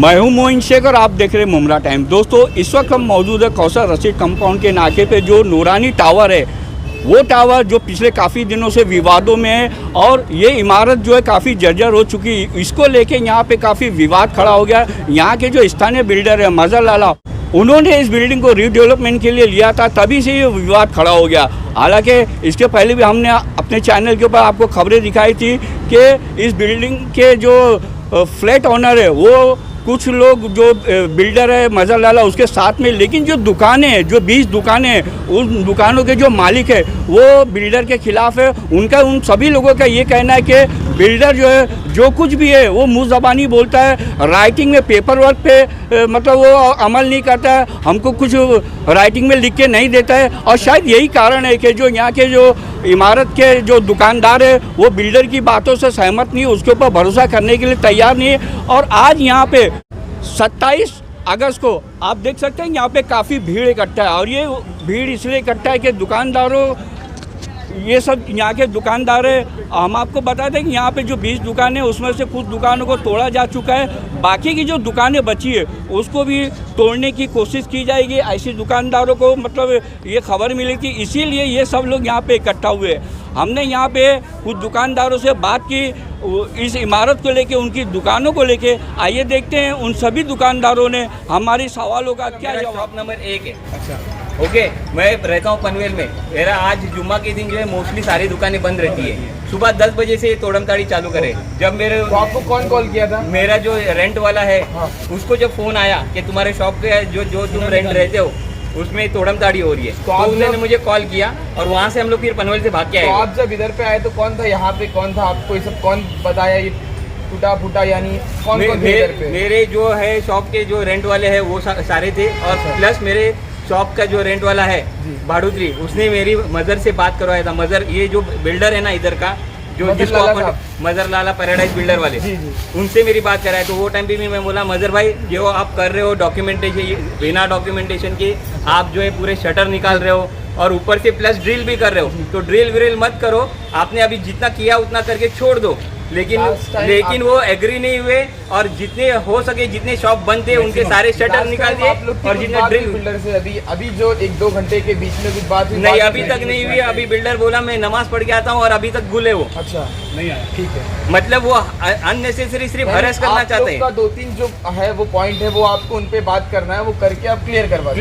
मैं हूं मोइन शेख और आप देख रहे हैं मुमरा टाइम। दोस्तों, इस वक्त हम मौजूद है कौसर रशीद कंपाउंड के नाके पे। जो नूरानी टावर है, वो टावर जो पिछले काफ़ी दिनों से विवादों में है और ये इमारत जो है काफ़ी जर्जर हो चुकी है। इसको लेके यहाँ पे काफ़ी विवाद खड़ा हो गया। यहाँ के जो स्थानीय बिल्डर है मजहर लाला, उन्होंने इस बिल्डिंग को रीडेवलपमेंट के लिए लिया था, तभी से ये विवाद खड़ा हो गया। हालांकि इसके पहले भी हमने अपने चैनल के ऊपर आपको खबरें दिखाई थी कि इस बिल्डिंग के जो फ्लैट ओनर है, वो कुछ लोग जो बिल्डर है मजहर लाला उसके साथ में, लेकिन जो दुकानें हैं, जो 20 दुकानें हैं, उन दुकानों के जो मालिक है वो बिल्डर के खिलाफ है। उन सभी लोगों का ये कहना है कि बिल्डर जो है जो कुछ भी है वो मुँह ज़बानी बोलता है, राइटिंग में पेपर वर्क पे मतलब वो अमल नहीं करता है, हमको कुछ राइटिंग में लिख के नहीं देता है। और शायद यही कारण है कि जो यहाँ के जो इमारत के जो दुकानदार है वो बिल्डर की बातों से सहमत नहीं है, उसके ऊपर भरोसा करने के लिए तैयार नहीं है। और आज यहाँ पे 27 अगस्त को आप देख सकते हैं यहाँ पे काफ़ी भीड़ इकट्ठा है। और ये भीड़ इसलिए इकट्ठा है कि दुकानदारों, ये सब यहाँ के दुकानदार है। हम आपको बता दें कि यहाँ पे जो 20 दुकानें हैं उसमें से कुछ दुकानों को तोड़ा जा चुका है, बाकी की जो दुकानें बची है उसको भी तोड़ने की कोशिश की जाएगी। ऐसे दुकानदारों को मतलब ये खबर मिली थी, इसीलिए ये सब लोग यहाँ पे इकट्ठा हुए। हमने यहाँ पे कुछ दुकानदारों से बात की इस इमारत को लेके, उनकी दुकानों को लेके। आइए देखते हैं उन सभी दुकानदारों ने हमारे सवालों का क्या जवाब। शॉप नंबर 1 है। अच्छा, ओके। मैं रहता हूँ पनवेल में। मेरा आज जुम्मा के दिन जो है मोस्टली सारी दुकानें बंद रहती है। सुबह 10 बजे से तोड़म ताड़ी चालू करे। जब मेरे तो आपको कौन कॉल किया था? मेरा जो रेंट वाला है, उसको जब फोन आया कि तुम्हारे शॉप पे जो तुम रेंट रहते हो उसमें तोड़म ताड़ी हो रही है, तो उन्होंने मुझे कॉल किया और वहाँ से हम लोग फिर पनवेल से भाग के आए। तो आप जब इधर पे आए तो कौन था यहाँ पे, कौन था आपको ये सब कौन बताया ये टूटा फूटा, यानी कौन कौन थे इधर पे? मेरे जो है शॉप के जो रेंट वाले हैं वो सारे थे, और प्लस मेरे शॉप का जो रेंट वाला है भाड़ूत्री, उसने मेरी मदर से बात करवाया था। मदर, ये जो बिल्डर है ना इधर का, जो जिसको मजहर लाला पैराडाइज बिल्डर वाले, उनसे मेरी बात कराया। तो वो टाइम पे भी मैं बोला मजहर भाई, जो आप कर रहे हो डॉक्यूमेंटेशन, बिना डॉक्यूमेंटेशन के आप जो है पूरे शटर निकाल रहे हो और ऊपर से प्लस ड्रिल भी कर रहे हो, तो ड्रिल व्रिल मत करो। आपने अभी जितना किया उतना करके छोड़ दो। लेकिन वो एग्री नहीं हुए और जितने हो सके, जितने शॉप बंद थे उनके सारे शटर निकाल दिए। और जितने ड्रिल बिल्डर से अभी जो 1-2 घंटे के बीच में कुछ बात हुई? नहीं, अभी तक नहीं हुई। अभी बिल्डर बोला मैं नमाज पढ़ के आता हूँ और अभी तक गुले वो। अच्छा, नहीं आया, ठीक है। मतलब वो अननेसेसरी सिर्फ हरेस करना चाहते हैं। 2-3 जो है वो पॉइंट है, वो आपको उन पे बात करना है, वो करके आप क्लियर करवा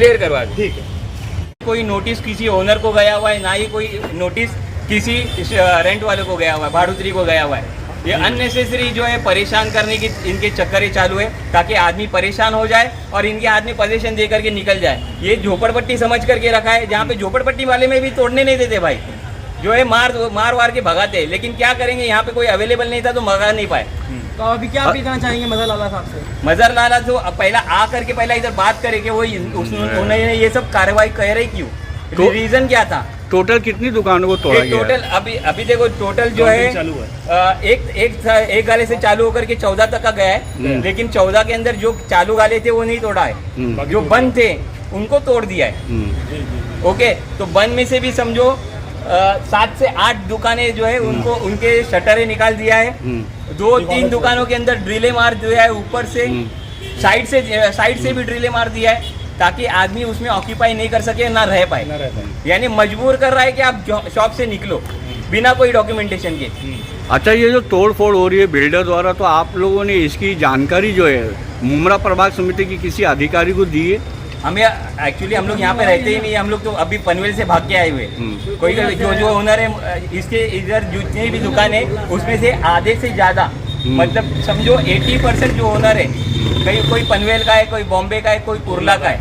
दो। ठीक है। कोई नोटिस किसी ओनर को गया हुआ है, ना ही कोई नोटिस किसी रेंट वाले को गया हुआ है, भाड़ूत्री को गया हुआ है। ये अननेसेसरी जो है परेशान करने की इनके चक्कर चालू है, ताकि आदमी परेशान हो जाए और इनके आदमी पोजीशन दे करके निकल जाए। ये झोपड़पट्टी समझ करके रखा है, जहाँ पे झोपड़पट्टी वाले में भी तोड़ने नहीं देते भाई, जो है मार वार के भगाते। लेकिन क्या करेंगे, यहाँ पे कोई अवेलेबल नहीं था तो भगा नहीं पाए। तो अभी क्या अपील करना चाहेंगे मजहर लाला साहब से? मजहर लाला तो पहला आ करके पहला इधर बात करे कि वो उन्होंने ये सब कार्रवाई कर रही क्यों, रीजन क्या था। टोटल कितनी दुकानों को तोड़ा गया? टोटल अभी देखो, टोटल जो है एक गाले से चालू होकर के 14 तक का गया है। लेकिन 14 के अंदर जो चालू गाले थे वो नहीं तोड़ा है, जो बंद थे उनको तोड़ दिया है। ओके, तो बंद में से भी समझो 7 से 8 दुकानें जो है उनको उनके शटरें निकाल दिया है। 2-3 दुकानों के अंदर ड्रिले मार दिया है, ऊपर से साइड से भी ड्रिले मार दिया है, ताकि आदमी उसमें ऑक्यूपाई नहीं कर सके, ना रह पाए। यानी मजबूर कर रहा है कि आप शॉप से निकलो बिना कोई डॉक्यूमेंटेशन के। अच्छा, ये जो तोड़ फोड़ हो रही है बिल्डर द्वारा, तो आप लोगों ने इसकी जानकारी जो है मुमरा प्रभाग समिति की किसी अधिकारी को दी है? हमें एक्चुअली हम लोग यहाँ पे रहते ही नहीं, हम लोग तो अभी पनवेल से भाग के आए हुए। कोई जो ओनर है इसके इधर जितनी भी दुकान है उसमें से आधे से ज़्यादा, मतलब समझो 80% जो ओनर है, कहीं कोई पनवेल का है, कोई बॉम्बे का है, कोई कुर्ला का है।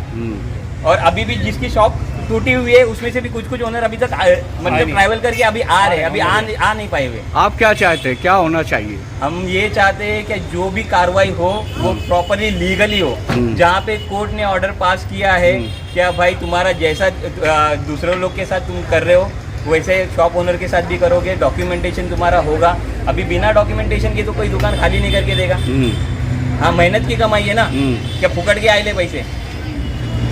और अभी भी जिसकी शॉप टूटी हुई है उसमें से भी कुछ ओनर अभी तक मतलब ट्रैवल करके अभी आ रहे हैं, अभी आ नहीं पाए हुए। आप क्या चाहते हैं, क्या होना चाहिए? हम ये चाहते हैं कि जो भी कार्रवाई हो वो प्रॉपरली लीगली हो। जहाँ पे कोर्ट ने ऑर्डर पास किया है क्या भाई, तुम्हारा जैसा दूसरे लोग के साथ तुम कर रहे हो वैसे शॉप ओनर के साथ भी करोगे, डॉक्यूमेंटेशन तुम्हारा होगा। अभी बिना डॉक्यूमेंटेशन के तो कोई दुकान खाली नहीं करके देगा। हाँ, मेहनत की कमाई है ना, क्या फुकट के आए ले पैसे।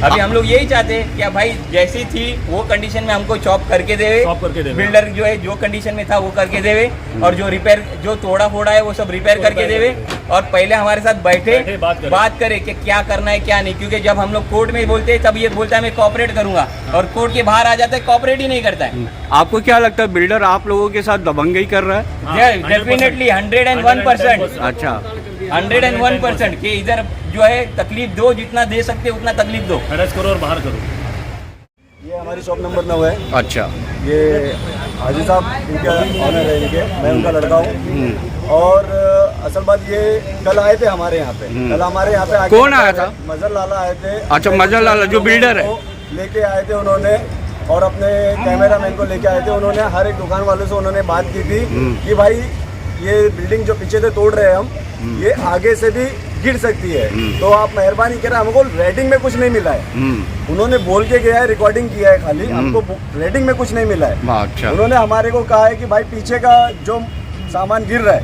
अभी हम लोग यही चाहते हैं कि भाई जैसी थी वो कंडीशन में हमको चॉप करके देवे, बिल्डर जो है जो कंडीशन में था वो करके देवे, और जो रिपेयर जो तोड़ा फोड़ा है वो सब रिपेयर करके देवे, और पहले हमारे साथ बैठे बात करे कि क्या करना है क्या नहीं, क्योंकि जब हम लोग कोर्ट में बोलते हैं तब ये बोलता है मैं कोऑपरेट करूंगा, और कोर्ट के बाहर आ जाता है कोऑपरेट ही नहीं करता है। आपको क्या लगता है बिल्डर आप लोगों के साथ दबंगई कर रहा है? डेफिनेटली 101%। अच्छा, 101% कि इधर जो है तकलीफ दो, जितना दे सकते उतना तकलीफ दो, अरेस्ट करो और बाहर करो। ये हमारी शॉप नंबर 9 है। अच्छा, ये हाजी साहब इनके ऑनर है, इनके मैं उनका लड़का हूँ। और असल बात ये कल आए थे हमारे यहाँ पे, कल हमारे यहाँ पे आके कौन आया था? मजर लाला आए थे। अच्छा, मजर लाला जो बिल्डर है, लेके आए थे उन्होंने, और अपने कैमरामैन को लेके आए थे। उन्होंने हर एक दुकान वाले से उन्होंने बात की थी कि भाई ये बिल्डिंग जो पीछे से तोड़ रहे हैं हम, ये आगे से भी गिर सकती है, तो आप मेहरबानी करें, हमको रेटिंग में कुछ नहीं मिला है। उन्होंने बोल के गया है, रिकॉर्डिंग किया है खाली, हमको रेटिंग में कुछ नहीं मिला है। अच्छा, उन्होंने हमारे को कहा है कि भाई पीछे का जो सामान गिर रहा है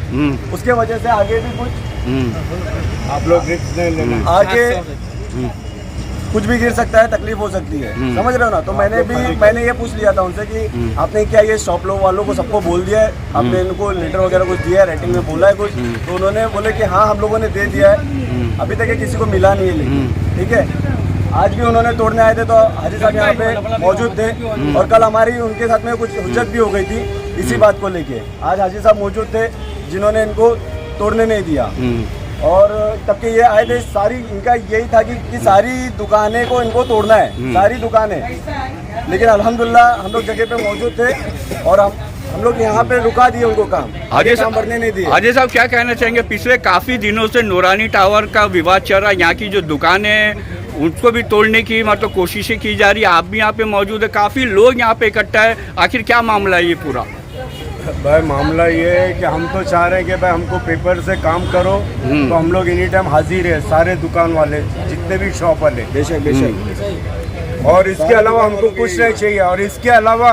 उसके वजह से आगे भी कुछ आप लोग रिस्क नहीं लेना, आगे कुछ भी गिर सकता है, तकलीफ हो सकती है, समझ रहे हो ना। तो मैंने ये पूछ लिया था उनसे कि आपने क्या ये शॉप लोग वालों को सबको बोल दिया है, आपने इनको लेटर वगैरह कुछ दिया है, रेटिंग में बोला है कुछ? तो उन्होंने बोले कि हाँ हम लोगों ने दे दिया है, अभी तक ये किसी को मिला नहीं है। लेकिन ठीक है, आज भी उन्होंने तोड़ने आए थे तो हाजी साहब यहाँ पे मौजूद थे, और कल हमारी उनके साथ में कुछ हुज्जत भी हो गई थी इसी बात को लेके। आज हाजी साहब मौजूद थे जिन्होंने इनको तोड़ने नहीं दिया, और तब के ये आए थे, सारी इनका यही था कि सारी दुकानें को इनको तोड़ना है, सारी दुकानें। लेकिन अल्हम्दुलिल्लाह हम लोग जगह पे मौजूद थे, और हम लोग यहाँ पे रुका दिए उनको काम, आगे काम बढ़ने नहीं दिए। हाजी साहब क्या कहना चाहेंगे? पिछले काफी दिनों से नूरानी टावर का विवाद चल रहा है, यहाँ की जो दुकानें हैं उनको भी तोड़ने की मतलब कोशिशें की जा रही है, आप भी यहाँ पे मौजूद है, काफी लोग यहाँ पे इकट्ठा है, आखिर क्या मामला है ये पूरा? भाई मामला ये है कि हम तो चाह रहे हैं कि भाई हमको पेपर से काम करो, तो हम लोग एनी टाइम हाजिर है, सारे दुकान वाले जितने भी शॉप वाले। बेशक बेशक। और इसके अलावा हमको कुछ नहीं चाहिए, और इसके अलावा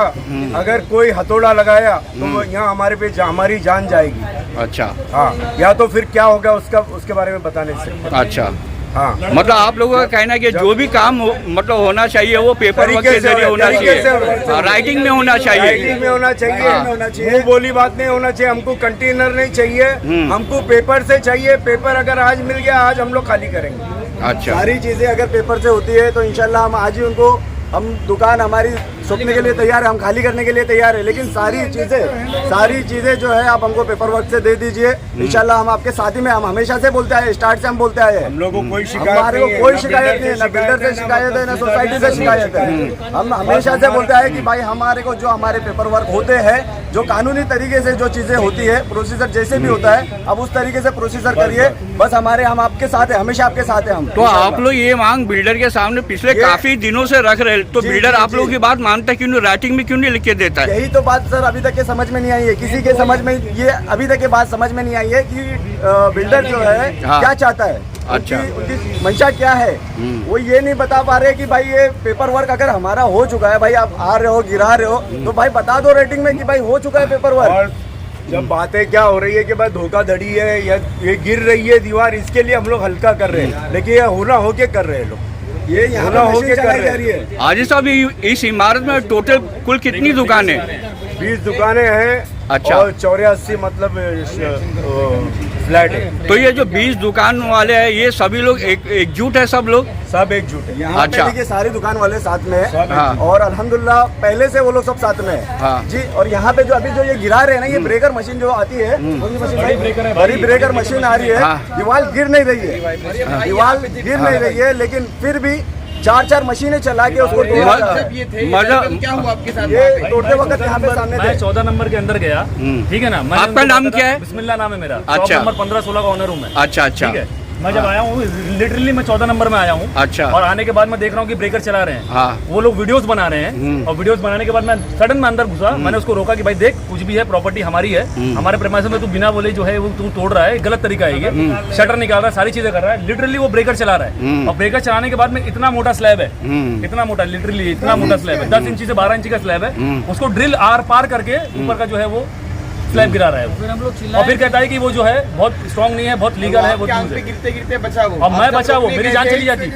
अगर कोई हथौड़ा लगाया तो यहाँ हमारे पे हमारी जान जाएगी। अच्छा, हाँ, या तो फिर क्या होगा उसके बारे में बताने से। अच्छा, हाँ, मतलब आप लोगों का कहना है कि जो भी काम मतलब होना चाहिए वो पेपर वर्क के जरिए होना चाहिए, राइटिंग में होना चाहिए, राइटिंग में होना चाहिए, मुंह बोली बात नहीं होना चाहिए। हमको कंटेनर नहीं चाहिए, हमको पेपर से चाहिए। पेपर अगर आज मिल गया, आज हम लोग खाली करेंगे। अच्छा, सारी चीजें अगर पेपर से होती है तो इंशाल्लाह हम आज ही उनको, हम दुकान हमारी सौंपने के लिए तैयार है, हम खाली करने के लिए तैयार है, लेकिन सारी चीजें जो है आप हमको पेपर वर्क से दे दीजिए। इंशाल्लाह हम आपके साथ ही में, हम हमेशा से बोलते आए, स्टार्ट से हम बोलते आए हैं, हम लोगों को कोई शिकायत हमारे को कोई शिकायत नहीं है, ना बिल्डर से शिकायत है, ना सोसाइटी से शिकायत है। हम हमेशा से बोलते आए कि भाई हमारे को जो हमारे पेपर वर्क होते हैं, जो कानूनी तरीके से जो चीजें होती है, प्रोसीजर जैसे भी होता है, अब उस तरीके से प्रोसीजर करिए बस। हम आपके साथ है, हमेशा आपके साथ है हम। तो आप लोग ये मांग बिल्डर के सामने पिछले काफी दिनों से रख रहे, तो बिल्डर आप लोगों की बात मानता क्यों नहीं, राइटिंग में क्यों नहीं लिख के देता है? यही तो बात सर अभी तक के समझ में नहीं आई है, किसी के समझ में ये अभी तक के बात समझ में नहीं आई है कि बिल्डर जो है क्या चाहता है, अच्छा, उनकी मंशा क्या है, वो ये नहीं बता पा रहे कि भाई ये पेपर वर्क अगर हमारा हो चुका है, भाई आप आ रहे हो गिरा रहे हो, तो भाई बता दो रेटिंग में कि भाई हो चुका है पेपर वर्क। जब बातें क्या हो रही है कि भाई धोखाधड़ी है या ये गिर रही है दीवार, इसके लिए हम लोग हल्का कर रहे हैं, लेकिन ये होना होके कर रहे हैं लोग, ये यहाँ होके कर रहे हैं। हाजी साहब इस इमारत में टोटल कुल कितनी दुकानें? 20 दुकानें हैं। अच्छा, और 84 मतलब फ्लैट है। तो ये जो 20 दुकान वाले हैं ये सभी लोग एकजुट है, सब एकजुट है यहाँ। अच्छा, देखिए सारी दुकान वाले साथ में है, हाँ। और अल्हम्दुलिल्लाह पहले से वो लोग सब साथ में है, हाँ। जी। और यहाँ पे जो अभी जो ये गिरा रहे हैं ना, ये ब्रेकर मशीन जो आती है, बड़ी ब्रेकर मशीन आ रही है, हाँ। दीवार गिर नहीं रही है, दीवार गिर नहीं रही है, लेकिन फिर भी 4 मशीनें चला के उसको तोड़ा जा रहा है। क्या हुआ आपके साथ? ये तोड़ते वक्त यहाँ पे सामने मैं 14 नंबर के अंदर गया, ठीक है ना। आपका नाम क्या है? बिस्मिल्लाह नाम है मेरा। अच्छा, नंबर 15-16 का ऑनर हूँ मैं। अच्छा अच्छा, ठीक है। मैं जब आया हूँ लिटरली मैं 14 नंबर में आया हूँ। अच्छा। और आने के बाद मैं देख रहा हूँ कि ब्रेकर चला रहे हैं। हाँ। वो लोग वीडियोस बना रहे हैं और वीडियोस बनाने के बाद मैं सडन में अंदर घुसा। मैंने उसको रोका कि भाई देख कुछ भी है प्रॉपर्टी हमारी है, हमारे प्रेमाइस में तू बिना बोले जो है वो तू तोड़ रहा है, गलत तरीका है ये। शटर निकाल रहा है, सारी चीजें कर रहा है। लिटरली वो ब्रेकर चला रहा है और ब्रेकर चलाने के बाद में इतना मोटा स्लैब है, इतना मोटा, लिटरली इतना मोटा स्लैब है, 10 इंची से 12 इंची का स्लैब है। उसको ड्रिल आर पार करके ऊपर का जो है वो स्लैब गिरा रहा है और फिर कहता है कि वो जो है बहुत स्ट्रॉन्ग नहीं है, बहुत लीगल है, वो गिरते गिरते बचा वो। और मैं बचा वो, मेरी जान चली जाती।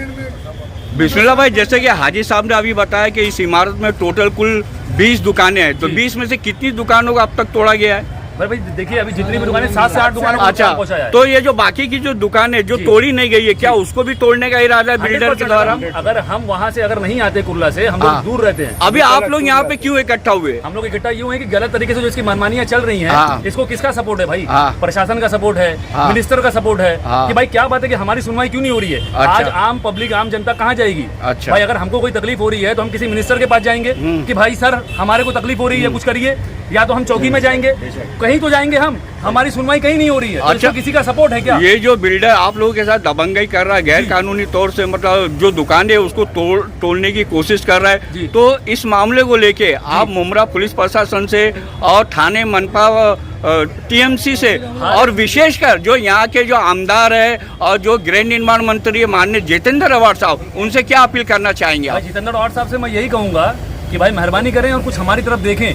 बिस्मिल्लाह भाई, जैसे कि हाजी साहब ने अभी बताया कि इस इमारत में टोटल कुल 20 दुकानें हैं, तो 20 में से कितनी दुकानों को अब तक तोड़ा गया है? भाई देखिए अभी जितनी भी दुकानें 7 से 8 दुकानों को अच्छा, पहुंचाया है। तो ये जो बाकी की जो दुकानें जो तोड़ी नहीं गई है, क्या उसको भी तोड़ने का इरादा है बिल्डर के द्वारा? अगर हम वहाँ से अगर नहीं आते कुर्ला से, हम लोग दूर रहते हैं। अभी आप लोग यहाँ पे क्यों इकट्ठा हुए? हम लोग इकट्ठा यूँ है कि गलत तरीके से जो इसकी मनमानियां चल रही हैं, इसको किसका सपोर्ट है भाई? प्रशासन का सपोर्ट है, मिनिस्टर का सपोर्ट है कि भाई क्या बात है कि हमारी सुनवाई क्यों नहीं हो रही है? आज आम पब्लिक, आम जनता कहाँ जाएगी? भाई अगर हमको कोई तकलीफ हो रही है तो हम किसी मिनिस्टर के पास जाएंगे कि भाई सर हमारे को तकलीफ हो रही है, कुछ करिए, या तो हम चौकी में जाएंगे, कहीं तो जाएंगे हम, हमारी सुनवाई कहीं नहीं हो रही है। अच्छा, तो किसी का सपोर्ट है क्या? ये जो बिल्डर आप लोगों के साथ दबंगई कर रहा है, गैर कानूनी तौर से, मतलब जो दुकान है उसको तोड़ने की कोशिश कर रहा है, तो इस मामले को लेके आप मुमरा पुलिस प्रशासन से और थाने मनपा टीएमसी से और विशेषकर जो यहाँ के जो आमदार है और जो गृह निर्माण मंत्री माननीय जितेंद्र अवाड़ साहब, उनसे क्या अपील करना चाहेंगे आप? जितेंद्र अवाड़ साहब से मैं यही कहूँगा कि भाई मेहरबानी करें और कुछ हमारी तरफ देखें।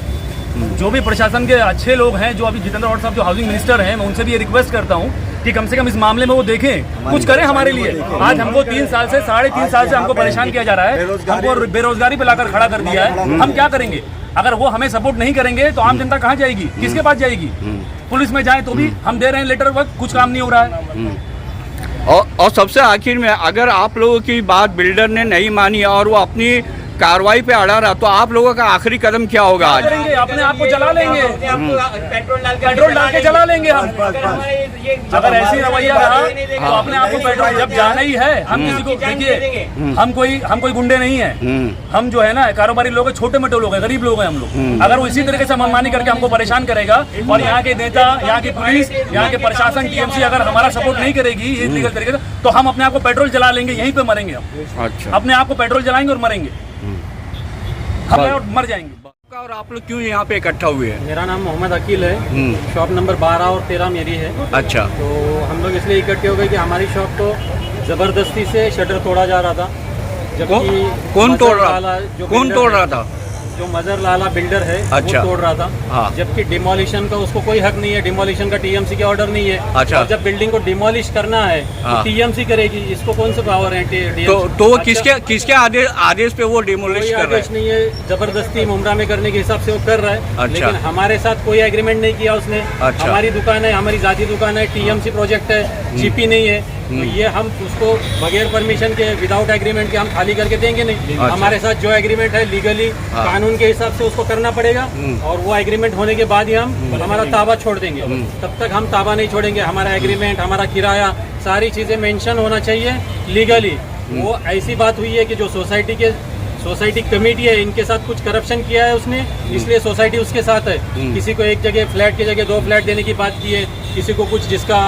जो भी प्रशासन के अच्छे लोग हैं, जो अभी जितेंद्र अवाड़ साहब जो हाउसिंग मिनिस्टर हैं, मैं उनसे भी ये रिक्वेस्ट करता हूँ कि कम से कम इस मामले में वो देखें, कुछ करें हमारे लिए। आज हमको 3 साल से 3.5 साल से हमको परेशान किया जा रहा है, हमको बेरोजगारी पे लाकर खड़ा कर दिया है। हम क्या करेंगे? अगर वो हमें सपोर्ट नहीं करेंगे तो आम जनता कहाँ जाएगी, किसके पास जाएगी? पुलिस में जाए तो भी हम दे रहे हैं लेटर वर्क, कुछ काम नहीं हो रहा है। और सबसे आखिर में, अगर आप लोगों की बात बिल्डर ने नहीं मानी और वो अपनी कार्रवाई पे अड़ा रहा, तो आप लोगों का आखिरी कदम क्या होगा? आज करेंगे, अपने आप को जला लेंगे, पेट्रोल डाल के जला लेंगे हम। अगर ऐसी रवैया रहा तो अपने आप को पेट्रोल, जब जाना ही है, हम किसी को, देखिए हम कोई गुंडे नहीं है, हम जो है ना कारोबारी लोग हैं, छोटे मोटे लोग हैं, गरीब लोग हैं हम लोग। अगर वो इसी तरीके से मनमानी करके हमको परेशान करेगा और यहाँ के नेता, यहाँ की पुलिस, यहाँ के प्रशासन, टीएमसी अगर हमारा सपोर्ट नहीं करेगी इलीगल तरीके से, तो हम अपने आप को पेट्रोल जला लेंगे, यहीं पे मरेंगे हम। अच्छा, अपने आप को पेट्रोल जलाएंगे और मरेंगे, हम मर जाएंगे। और आप लोग क्यों यहाँ पे इकट्ठा हुए हैं? मेरा नाम मोहम्मद अकील है, शॉप नंबर 12 और 13 मेरी है। अच्छा, तो हम लोग इसलिए इकट्ठे हो गए कि हमारी शॉप को ज़बरदस्ती से शटर तोड़ा जा रहा था। जबकि कौन तोड़ रहा था? जो मजर लाला बिल्डर है, अच्छा, वो तोड़ रहा था। जबकि डिमोलिशन का उसको कोई हक नहीं है, डिमोलिशन का टीएमसी के ऑर्डर नहीं है। अच्छा, और जब बिल्डिंग को डिमोलिश करना है तो टीएमसी करेगी, इसको कौन सा पावर है? तो वो किसके आदेश पे वो डिमोलिश कर रहा है? आदेश नहीं है, जबरदस्ती मुमरा में करने के हिसाब से वो कर रहा है। अच्छा, लेकिन हमारे साथ कोई एग्रीमेंट नहीं किया उसने। अच्छा, हमारी दुकान है, हमारी जाती दुकान है, टीएमसी प्रोजेक्ट है, जीपी नहीं है, तो ये हम उसको बगैर परमिशन के, विदाउट एग्रीमेंट के हम खाली करके देंगे नहीं। अच्छा, हमारे साथ जो एग्रीमेंट है लीगली, कानून के हिसाब से उसको करना पड़ेगा, और वो एग्रीमेंट होने के बाद ही हम हमारा ताबा छोड़ देंगे। तब तक हम ताबा नहीं छोड़ेंगे। हमारा एग्रीमेंट, हमारा किराया, सारी चीजें मेंशन होना चाहिए लीगली। वो ऐसी बात हुई है कि जो सोसाइटी कमेटी है, इनके साथ कुछ करप्शन किया है उसने, इसलिए सोसाइटी उसके साथ है। किसी को एक जगह फ्लैट की जगह 2 फ्लैट देने की बात की है, किसी को कुछ जिसका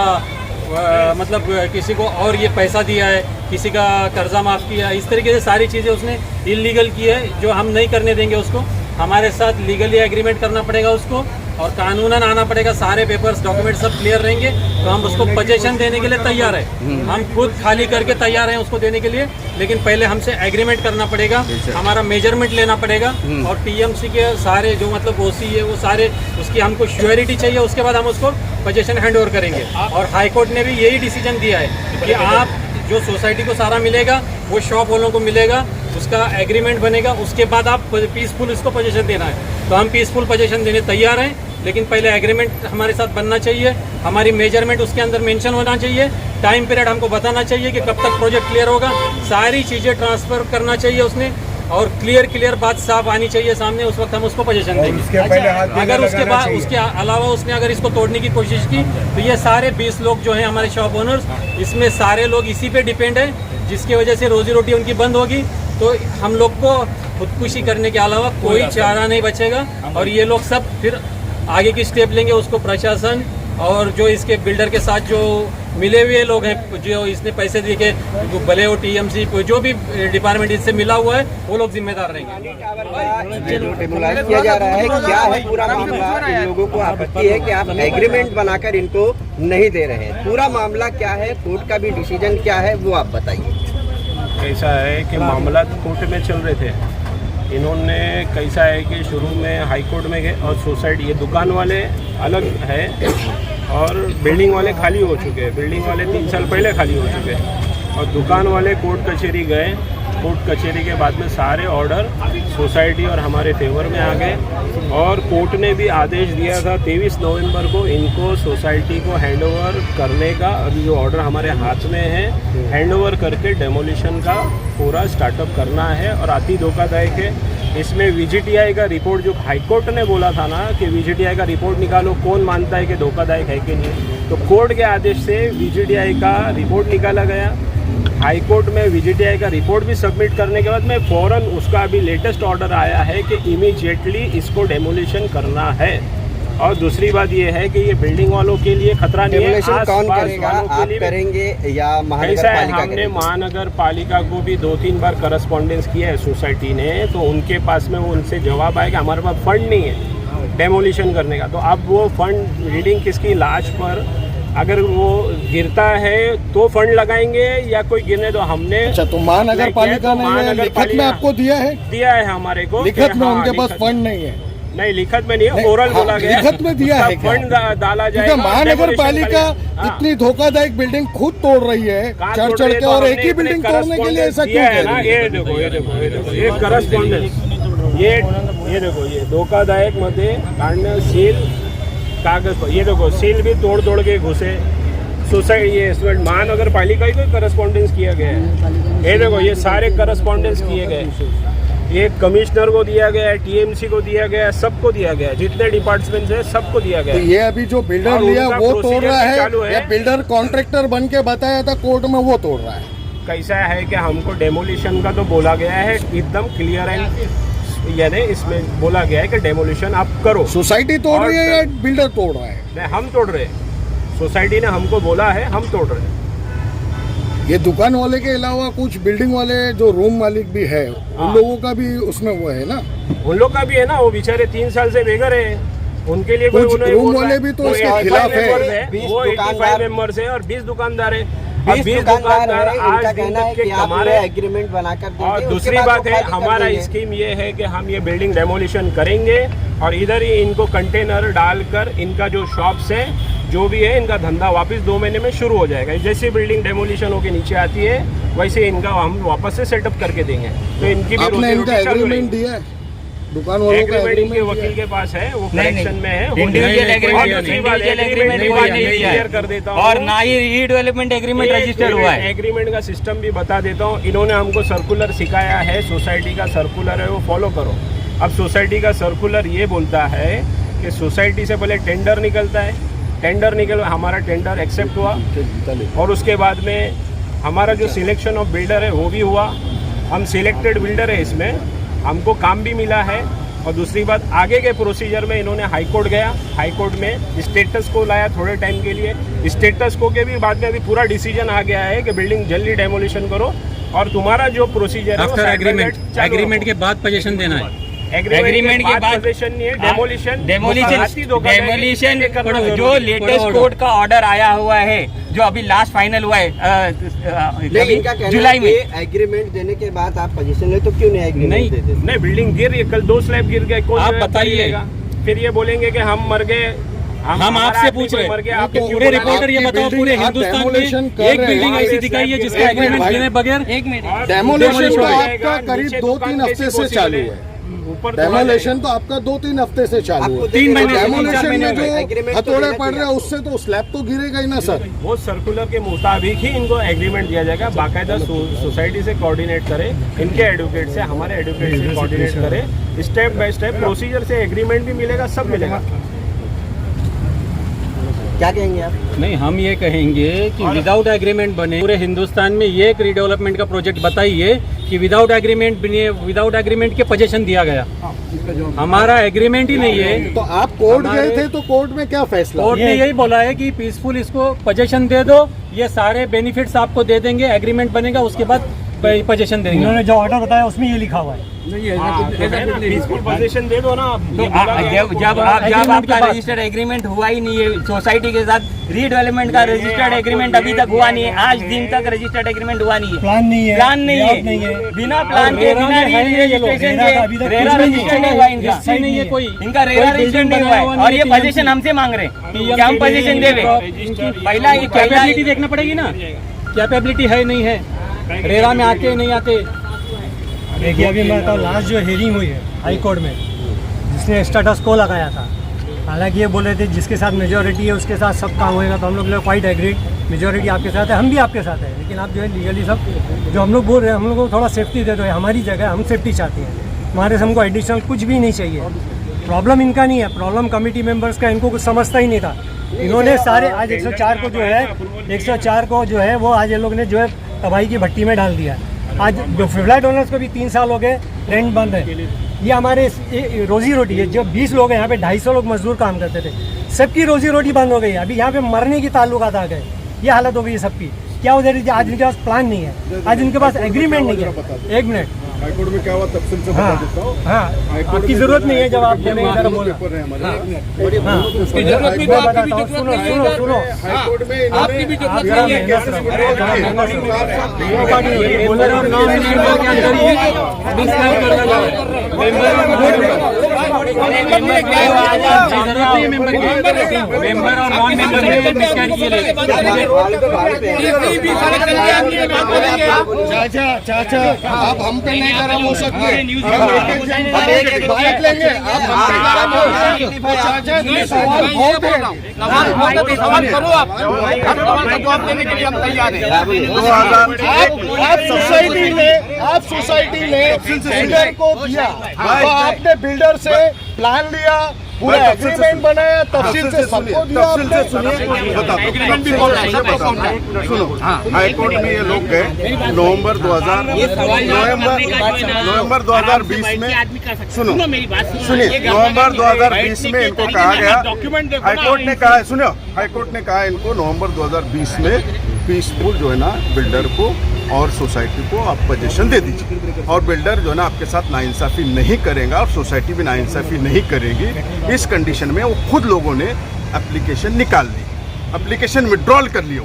मतलब किसी को और ये पैसा दिया है, किसी का कर्जा माफ़ किया, इस तरीके से सारी चीज़ें उसने इलीगल की है, जो हम नहीं करने देंगे उसको। हमारे साथ लीगली एग्रीमेंट करना पड़ेगा उसको, और कानूनन आना पड़ेगा, सारे पेपर्स डॉक्यूमेंट सब क्लियर रहेंगे तो हम उसको पोजीशन देने के लिए तैयार है। हम खुद खाली करके तैयार हैं उसको देने के लिए, लेकिन पहले हमसे एग्रीमेंट करना पड़ेगा, हमारा मेजरमेंट लेना पड़ेगा, और टीएमसी के सारे जो मतलब ओसी है वो सारे उसकी हमको श्योरिटी चाहिए, उसके बाद हम उसको पोजीशन हैंड ओवर करेंगे। और हाई कोर्ट ने भी यही डिसीजन दिया है कि आप जो सोसाइटी को सारा मिलेगा वो शॉप वालों को मिलेगा, उसका एग्रीमेंट बनेगा, उसके बाद आप पीसफुल इसको पोजीशन देना है। तो हम पीसफुल पोजीशन देने तैयार हैं, लेकिन पहले एग्रीमेंट हमारे साथ बनना चाहिए, हमारी मेजरमेंट उसके अंदर मेंशन होना चाहिए, टाइम पीरियड हमको बताना चाहिए कि कब तक प्रोजेक्ट क्लियर होगा, सारी चीज़ें ट्रांसफ़र करना चाहिए उसने, और क्लियर बात साफ आनी चाहिए सामने, उस वक्त हम उसको पोजीशन देंगे। अगर उसके बाद उसके अलावा उसने अगर इसको तोड़ने की कोशिश की तो ये सारे 20 लोग जो हैं हमारे शॉप ओनर्स, इसमें सारे लोग इसी पे डिपेंड है, जिसकी वजह से रोजी रोटी उनकी बंद होगी। तो हम लोग को खुदकुशी करने के अलावा कोई चारा नहीं बचेगा, और ये लोग सब फिर आगे की स्टेप लेंगे। उसको प्रशासन और जो इसके बिल्डर के साथ जो मिले हुए लोग हैं, जो इसने पैसे दिए के, भले वो टीएमसी जो भी डिपार्टमेंट इससे मिला हुआ है, वो लोग जिम्मेदार रहेंगे। जो डिमोलाइज किया जा रहा है, क्या है पूरा मामला? इन लोगों को आपत्ति है कि आप एग्रीमेंट बनाकर इनको नहीं दे रहे हैं, पूरा मामला क्या है? कोर्ट का भी डिसीजन क्या है वो आप बताइए। कैसा है कि मामला कोर्ट में चल रहे थे, इन्होंने कैसा है कि शुरू में हाई कोर्ट में गए, और सोसाइटी ये दुकान वाले अलग है और बिल्डिंग वाले खाली हो चुके हैं। बिल्डिंग वाले 3 साल पहले खाली हो चुके हैं, और दुकान वाले कोर्ट कचहरी गए कोर्ट कचहरी के बाद में सारे ऑर्डर सोसाइटी और हमारे फेवर में आ गए और कोर्ट ने भी आदेश दिया था 23 नवंबर को इनको सोसाइटी को हैंडओवर करने का। अभी जो ऑर्डर हमारे हाथ में है हैंडओवर करके डेमोलिशन का पूरा स्टार्टअप करना है। और अति धोखादायक है इसमें VGTI का रिपोर्ट, जो हाईकोर्ट ने बोला था ना कि VGTI का रिपोर्ट निकालो, कौन मानता है कि धोखादायक है कि नहीं, तो कोर्ट के आदेश से VGTI का रिपोर्ट निकाला गया। हाईकोर्ट में VGTI का रिपोर्ट भी सबमिट करने के बाद में फ़ौरन उसका अभी लेटेस्ट ऑर्डर आया है कि इमीडिएटली इसको डेमोलिशन करना है। और दूसरी बात ये है कि ये बिल्डिंग वालों के लिए खतरा नहीं है, डेमोलिशन कौन करेगा, आप भी करेंगे या ऐसा है। महानगर हमने महानगर पालिका को भी 2-3 बार करस्पॉन्डेंस किया है सोसाइटी ने, तो उनके पास में वो उनसे जवाब आया कि हमारे पास फंड नहीं है डेमोलिशन करने का। तो अब वो फंड रीडिंग किसकी लाश पर अगर वो गिरता है तो फंड लगाएंगे या कोई गिरने दो। हमने अच्छा, तो महानगर पालिका ने लिखित में आपको दिया है हमारे को लिखित में उनके पास फंड नहीं है? नहीं, लिखित में नहीं है, ओरल बोला गया, लिखित में दिया है फंड डाला जाएगा। महानगर पालिका इतनी धोखादायक बिल्डिंग खुद तोड़ रही है चढ़ चढ़ के, और एक ही बिल्डिंग तोड़ने के लिए ऐसा क्यों है ना? ये देखो ये करस्पॉन्डेंस, ये देखो ये धोखादायक मध्ये काढणं, सील कागज पर, ये देखो सील भी तोड़ के घुसे सोसाइटी। ये महानगर पालिका को करस्पॉन्डेंस किया गया है। ये देखो ये सारे करस्पॉन्डेंस किए गए, ये कमिश्नर को दिया गया है, TMC को दिया गया है, सबको दिया गया है, जितने डिपार्टमेंट्स है सबको दिया गया है। तो ये अभी जो बिल्डर लिया वो तोड़ रहा है या बिल्डर कॉन्ट्रैक्टर बन के बताया था कोर्ट में वो तोड़ रहा है? कैसा है कि हमको डेमोलिशन का तो बोला गया है एकदम क्लियर एंड, यानी इसमें बोला गया है कि डेमोलिशन आप करो। सोसाइटी तोड़ रही है या बिल्डर तोड़ रहा है? नहीं, हम तोड़ रहे हैं, सोसाइटी ने हमको बोला है, हम तोड़ रहे हैं। ये दुकान वाले के अलावा कुछ बिल्डिंग वाले जो रूम मालिक भी है उन लोगों का भी उसमें वो है ना? उन लोग का भी है ना, वो बेचारे 3 साल से बेघर है, उनके लिए कुछ रूम वाले भी तो इसके खिलाफ है। वो 85 मेंबर्स है और 20 दुकानदार है। 20 दुकानदार है, आज इनका दिन कहना है तक के कि आप हमारे एग्रीमेंट बनाकर देंगे, और उसके दूसरी बाद बात वो है खाली कर हमारा देंगे। स्कीम ये है कि हम ये बिल्डिंग डेमोलिशन करेंगे और इधर ही इनको कंटेनर डालकर इनका जो शॉप्स है जो भी है इनका धंधा वापस 2 महीने में शुरू हो जाएगा। जैसे बिल्डिंग डेमोलिशन होके नीचे आती है वैसे इनका हम वापस से सेटअप करके देंगे। तो इनकी भी आपने इनका एग्रीमेंट दिया है दुकान वालों का? एग्रीमेंट इनके वकील के पास है, वो कलेक्शन में है। इंडिविजुअल एग्रीमेंट हुआ नहीं क्लियर कर देता हूँ और ना ही रीडेवलपमेंट एग्रीमेंट रजिस्टर्ड हुआ है। एग्रीमेंट का सिस्टम भी बता देता हूँ। इन्होंने हमको सर्कुलर सिखाया है, सोसाइटी का सर्कुलर है वो फॉलो करो। अब सोसाइटी का सर्कुलर ये बोलता है कि सोसाइटी से पहले टेंडर निकलता है, टेंडर निकल हमारा टेंडर एक्सेप्ट हुआ और उसके बाद में हमारा जो सिलेक्शन ऑफ बिल्डर है वो भी हुआ। हम सिलेक्टेड बिल्डर है, इसमें हमको काम भी मिला है। और दूसरी बात आगे के प्रोसीजर में इन्होंने हाई कोर्ट गया, हाई कोर्ट में स्टेटस को लाया थोड़े टाइम के लिए, स्टेटस को के भी बाद में अभी पूरा डिसीजन आ गया है कि बिल्डिंग जल्दी डेमोलिशन करो और तुम्हारा जो प्रोसीजर है आफ्टर एग्रीमेंट के बाद पोजीशन देना है। एग्रीमेंट के बाद पोजीशन नहीं है, डेमोलिशन जो लेटेस्ट कोर्ट का ऑर्डर आया हुआ है जो अभी लास्ट फाइनल हुआ है जुलाई में, एग्रीमेंट देने के बाद आप पोजीशन ले तो क्यों नहीं एग्रीमेंट देते? नहीं, बिल्डिंग गिर रही है, कल 2 स्लैब गिर गए, कौन आप बताइए। फिर ये बोलेंगे कि हम मर गए। हम आपसे पूछ रहे हैं, पूरे रिपोर्टर ये बताओ पूरे हिंदुस्तान में एक बिल्डिंग ऐसी दिखाई है जिसका एग्रीमेंट देने बगैर डेमोलिशन तो आपका करीब 2-3 हफ्ते से चालू है। डेमोलिशन तो आपका 2-3 हफ्ते से चालू है। 3 महीने डेमोलिशन में जो हथौड़े पड़ रहे हैं उससे तो स्लैब तो गिरेगा ही ना सर। वो सर्कुलर के मुताबिक ही इनको एग्रीमेंट दिया जाएगा। बाकायदा सोसाइटी से कोऑर्डिनेट करे, इनके एडवोकेट से, हमारे एडवोकेट से कोऑर्डिनेट करे, स्टेप बाय स्टेप प्रोसीजर से एग्रीमेंट भी मिलेगा, सब मिलेगा। क्या कहेंगे आप? नहीं, हम ये कहेंगे कि विदाउट एग्रीमेंट बने पूरे हिंदुस्तान में ये एक रीडेवलपमेंट का प्रोजेक्ट बताइए कि विदाउट एग्रीमेंट बने, विदाउट एग्रीमेंट के पोजीशन दिया गया। हमारा एग्रीमेंट ही नहीं है। तो आप कोर्ट गए थे तो कोर्ट में क्या फैसला? कोर्ट ने यही बोला है कि पीसफुल इसको पोजीशन दे दो, ये सारे बेनिफिट्स आपको दे देंगे, एग्रीमेंट बनेगा उसके बाद पोजीशन देंगे। उन्होंने जो ऑर्डर बताया उसमें ये लिखा हुआ है। पीसफुल पोजीशन दे दो ना। जब आपका रजिस्टर्ड एग्रीमेंट हुआ ही नहीं है सोसाइटी के साथ, रीडेवलपमेंट का रजिस्टर्ड एग्रीमेंट अभी तक हुआ नहीं है, आज दिन तक रजिस्टर्ड एग्रीमेंट हुआ नहीं है, प्लान नहीं है, प्लान नहीं है, बिना प्लान के बिना रजिस्ट्रेशन के रेरा रजिस्टर नहीं हुआ इनका, नहीं है कोई, इनका रेरा रजिस्टर नहीं हुआ है और ये पोजीशन हमसे मांग रहे हैं कि हम पोजीशन देवे। पहला ये कैपेबिलिटी देखना पड़ेगी ना, कैपेबिलिटी है नहीं है, रेरा में आके नहीं आते, देखिए अभी मैं बताऊँ, लास्ट जो हेयरिंग हुई है हाई कोर्ट में, जिसने स्टेटस को लगाया था, हालांकि ये बोल रहे थे जिसके साथ मेजोरिटी है उसके साथ सब काम होएगा, तो हम लोग क्वाइट एग्रीड, मेजोरिटी आपके साथ है, हम भी आपके साथ है, लेकिन आप जो है लीगली सब जो हम लोग बोल रहे हैं, हम लोग को थोड़ा सेफ्टी दे दो, हमारी जगह हम सेफ्टी चाहते हैं, हमारे से हमको एडिशनल कुछ भी नहीं चाहिए। प्रॉब्लम इनका नहीं है, प्रॉब्लम कमेटी मेंबर्स का, इनको कुछ समझता ही नहीं था। इन्होंने सारे आज 104 को जो है 104 को जो है वो आज ये लोग ने जो है तबाही की भट्टी में डाल दिया। आज जो फ्लैट ओनर्स को भी 3 साल हो गए रेंट बंद है। ये हमारे रोजी रोटी है, जो 20 लोग हैं यहाँ पे 250 लोग मजदूर काम करते थे, सबकी रोजी रोटी बंद हो गई है। अभी यहाँ पे मरने की ताल्लुकात आ गए, ये हालत हो गई है सबकी। क्या उधर आज इनके पास प्लान नहीं है, आज इनके पास एग्रीमेंट नहीं है। 1 मिनट, हाईकोर्ट में क्या हुआ तफसील से बता देता हूँ। हाँ, आपकी जरूरत नहीं है जब आप बोले इधर बोला। सुनो सुनो सुनो, हाईकोर्ट में आपकी भी मेंबर और नॉन चाचा आप हम पे नहीं करा हो सकते, बाइक लेंगे आप आप सोसाइटी में बिल्डर को दिया, तो आपने बिल्डर से प्लान लिया, पूरा एग्रीमेंट बनाया, तफसील से सबको दिया। सुनो, हाईकोर्ट में ये लोग गए नवंबर 2020 में, सुनिए नवंबर 2020 में इनको कहा गया, हाईकोर्ट ने कहा, सुनो हाईकोर्ट ने कहा इनको नवंबर 2020 में पीसफुल जो है ना बिल्डर को और सोसाइटी को आप पोजीशन दे दीजिए, और बिल्डर जो है ना आपके साथ नाइंसाफ़ी नहीं करेगा और सोसाइटी भी नाइंसाफ़ी नहीं करेगी। इस कंडीशन में वो खुद लोगों ने एप्लीकेशन निकाल ली, एप्लीकेशन विड्रॉल कर लिया।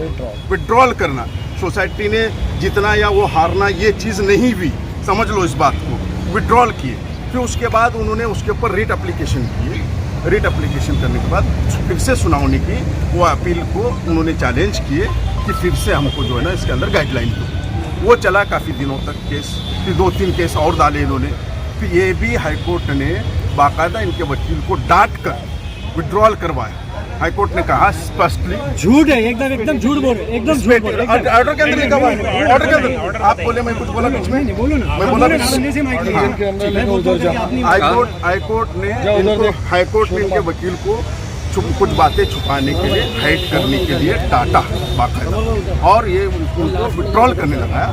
विड्रॉल करना सोसाइटी ने जीतना या वो हारना ये चीज़ नहीं हुई, समझ लो इस बात को। विड्रॉल किए, फिर उसके बाद उन्होंने उसके ऊपर रिट एप्लीकेशन की। रिट एप्लीकेशन करने के बाद फिर से सुनावनी की, वो अपील को उन्होंने चैलेंज किए कि फिर से हमको जो है ना इसके अंदर गाइडलाइन दो। वो चला काफ़ी दिनों तक केस, फिर 2-3 केस और डाले इन्होंने। फिर ये भी हाईकोर्ट ने बाकायदा इनके वकील को डांट कर विड्रॉल करवाया। हाईकोर्ट ने कहा स्पष्टली, झूठ है, एकदम झूठ बोल रहे, एकदम झूठ बोल रहे। ऑर्डर के अंदर लिखा हुआ है, ऑर्डर के अंदर आप बोले मैं कुछ बोला बीच में, बोलो ना, मैं बोला हाईकोर्ट ने इनके वकील को कुछ बातें छुपाने के लिए, हाइड करने के लिए डाटा बाकायदा, और ये उनको विड्रॉल करने लगाया।